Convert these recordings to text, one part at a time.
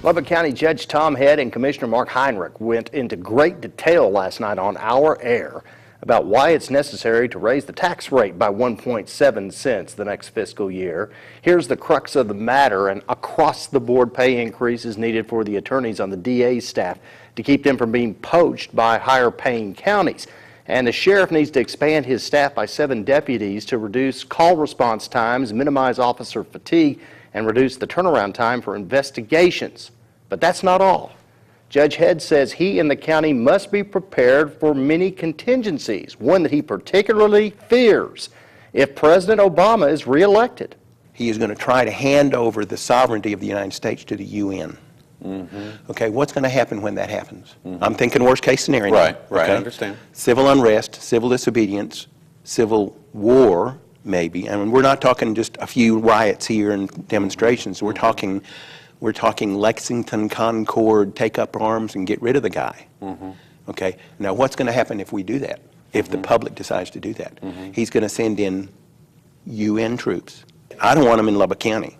Lubbock County Judge Tom Head and Commissioner Mark Heinrich went into great detail last night on Our Air about why it's necessary to raise the tax rate by 1.7 cents the next fiscal year. Here's the crux of the matter: an across-the-board pay increase is needed for the attorneys on the DA's staff to keep them from being poached by higher-paying counties. And the sheriff needs to expand his staff by 7 deputies to reduce call response times, minimize officer fatigue, and reduce the turnaround time for investigations. But that's not all. Judge Head says he and the county must be prepared for many contingencies, one that he particularly fears if President Obama is reelected. He is going to try to hand over the sovereignty of the United States to the UN. Okay, what's going to happen when that happens? I'm thinking worst case scenario. Right, okay? I understand. Civil unrest, civil disobedience, civil war, maybe. I mean, we're not talking just a few riots here and demonstrations. We're talking Lexington, Concord, take up arms and get rid of the guy. Okay, now what's going to happen if we do that? If the public decides to do that? He's going to send in UN troops. I don't want them in Lubbock County,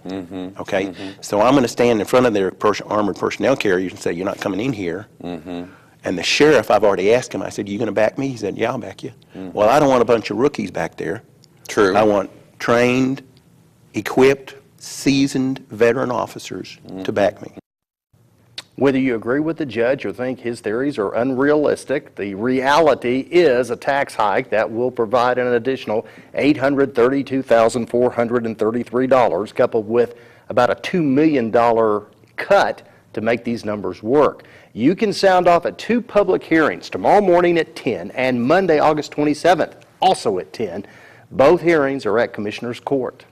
okay? So I'm going to stand in front of their armored personnel carriers and say, you're not coming in here. And the sheriff, I've already asked him, I said, you going to back me? He said, yeah, I'll back you. Well, I don't want a bunch of rookies back there. True. I want trained, equipped, seasoned veteran officers to back me. Whether you agree with the judge or think his theories are unrealistic, the reality is a tax hike that will provide an additional $832,433, coupled with about a $2 million cut to make these numbers work. You can sound off at 2 public hearings, tomorrow morning at 10 and Monday, August 27th, also at 10. Both hearings are at Commissioner's Court.